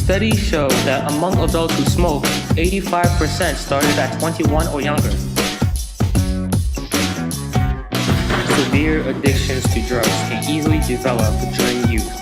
Studies show that among adults who smoke, 85% started at 21 or younger. Severe addictions to drugs can easily develop during youth.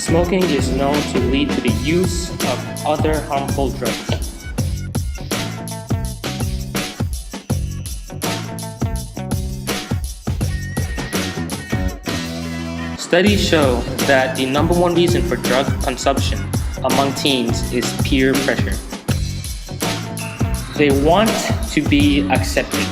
Smoking is known to lead to the use of other harmful drugs. Studies show that the number one reason for drug consumption among teens is peer pressure. They want to be accepted.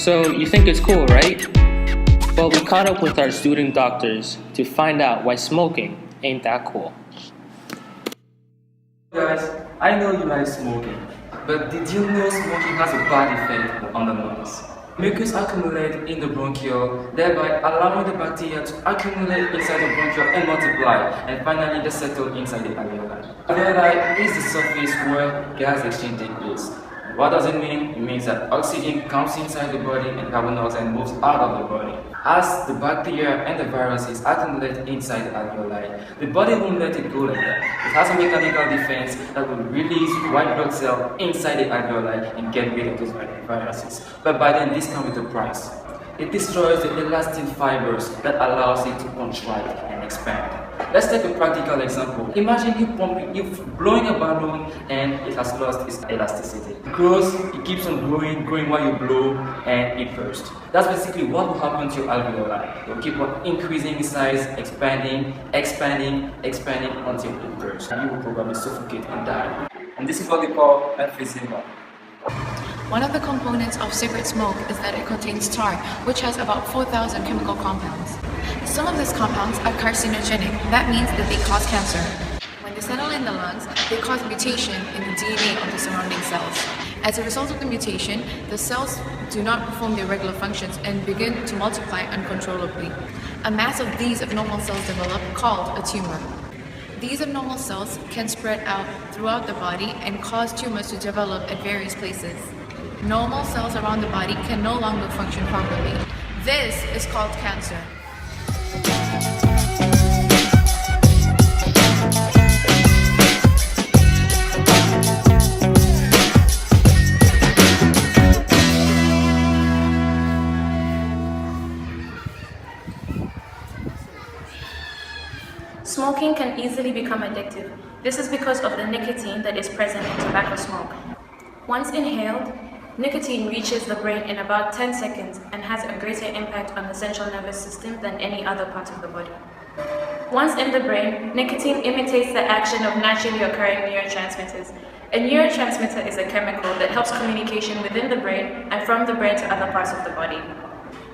So you think it's cool, right? Well, we caught up with our student doctors to find out why smoking ain't that cool. Guys, I know you like smoking, but did you know smoking has a bad effect on the lungs? Mucus accumulates in the bronchiole, thereby allowing the bacteria to accumulate inside the bronchiole and multiply, and finally they settle inside the alveoli. Alveoli is the surface where gas exchange takes place. What does it mean? It means that oxygen comes inside the body and carbon dioxide moves out of the body. As the bacteria and the viruses accumulate inside the alveoli, the body won't let it go like that. It has a mechanical defense that will release white blood cells inside the alveoli and get rid of those viruses. But by then, this comes with a price. It destroys the elastin fibers that allows it to contract and expand. Let's take a practical example. Imagine you blowing a balloon and it has lost its elasticity. It grows, it keeps on growing while you blow, and it bursts. That's basically what will happen to your alveoli. It will keep on increasing in size, expanding until it bursts. And you will probably suffocate and die. And this is what we call emphysema. One of the components of cigarette smoke is that it contains tar, which has about 4,000 chemical compounds. Some of these compounds are carcinogenic. That means that they cause cancer. When they settle in the lungs, they cause mutation in the DNA of the surrounding cells. As a result of the mutation, the cells do not perform their regular functions and begin to multiply uncontrollably. A mass of these abnormal cells develop, called a tumor. These abnormal cells can spread out throughout the body and cause tumors to develop at various places. Normal cells around the body can no longer function properly. This is called cancer. Smoking can easily become addictive. This is because of the nicotine that is present in tobacco smoke. Once inhaled, nicotine reaches the brain in about 10 seconds and has a greater impact on the central nervous system than any other part of the body. Once in the brain, nicotine imitates the action of naturally occurring neurotransmitters. A neurotransmitter is a chemical that helps communication within the brain and from the brain to other parts of the body.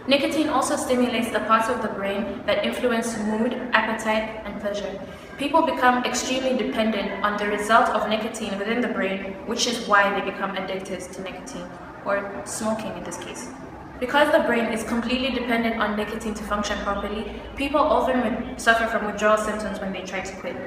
Nicotine also stimulates the parts of the brain that influence mood, appetite, and pleasure. People become extremely dependent on the result of nicotine within the brain, which is why they become addicted to nicotine, or smoking in this case. Because the brain is completely dependent on nicotine to function properly, people often suffer from withdrawal symptoms when they try to quit.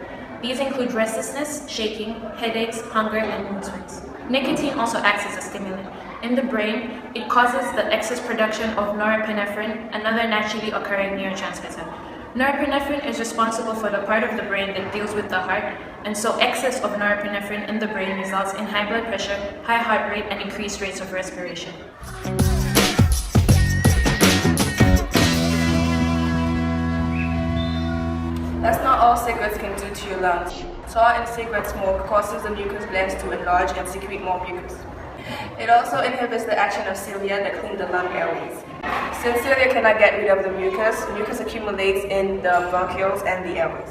These include restlessness, shaking, headaches, hunger, and mood swings. Nicotine also acts as a stimulant. In the brain, it causes the excess production of norepinephrine, another naturally occurring neurotransmitter. Norepinephrine is responsible for the part of the brain that deals with the heart, and so excess of norepinephrine in the brain results in high blood pressure, high heart rate, and increased rates of respiration. That's not all cigarettes can do to your lungs. Tar and cigarette smoke causes the mucous glands to enlarge and secrete more mucus. It also inhibits the action of cilia that clean the lung airways. Since cilia cannot get rid of the mucus accumulates in the bronchioles and the airways.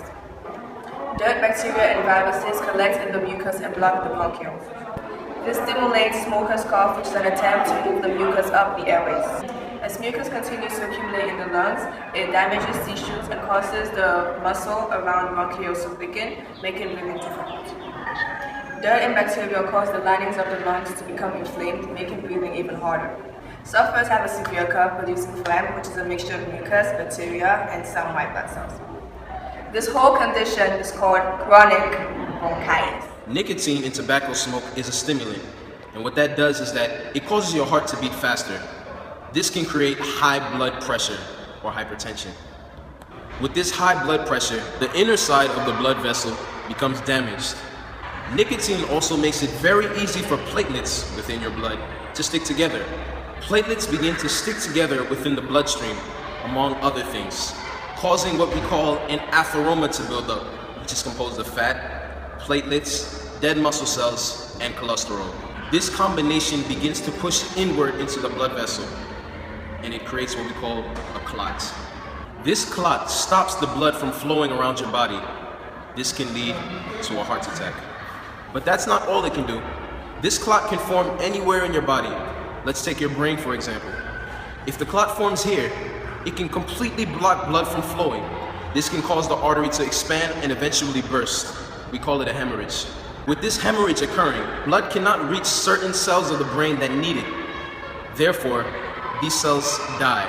Dirt, bacteria, and viruses collect in the mucus and block the bronchioles. This stimulates smoker's cough, which is an attempt to move the mucus up the airways. As mucus continues to accumulate in the lungs, it damages tissues and causes the muscle around bronchioles to weaken, making breathing difficult. Dirt and bacteria cause the linings of the lungs to become inflamed, making breathing even harder. Sufferers have a severe cough producing phlegm, which is a mixture of mucus, bacteria, and some white blood cells. This whole condition is called chronic bronchitis. Nicotine in tobacco smoke is a stimulant, and what that does is that it causes your heart to beat faster. This can create high blood pressure or hypertension. With this high blood pressure, the inner side of the blood vessel becomes damaged. Nicotine also makes it very easy for platelets within your blood to stick together. Platelets begin to stick together within the bloodstream, among other things, causing what we call an atheroma to build up, which is composed of fat, platelets, dead muscle cells, and cholesterol. This combination begins to push inward into the blood vessel, and it creates what we call a clot. This clot stops the blood from flowing around your body. This can lead to a heart attack. But that's not all it can do. This clot can form anywhere in your body. Let's take your brain, for example. If the clot forms here, it can completely block blood from flowing. This can cause the artery to expand and eventually burst. We call it a hemorrhage. With this hemorrhage occurring, blood cannot reach certain cells of the brain that need it. Therefore, these cells die.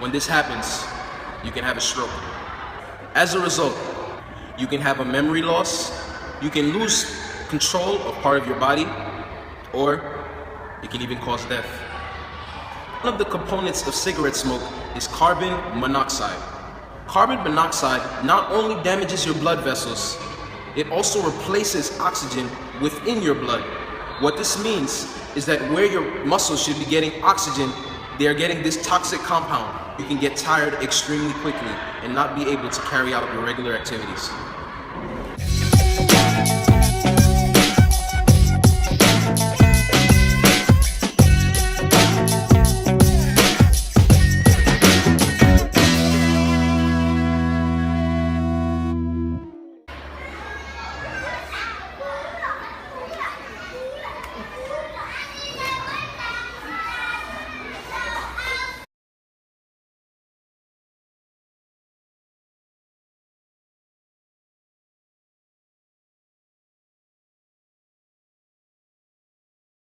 When this happens, you can have a stroke. As a result, you can have a memory loss, you can lose control of part of your body, or it can even cause death. One of the components of cigarette smoke is carbon monoxide. Carbon monoxide not only damages your blood vessels, it also replaces oxygen within your blood. What this means is that where your muscles should be getting oxygen, they are getting this toxic compound. You can get tired extremely quickly and not be able to carry out your regular activities.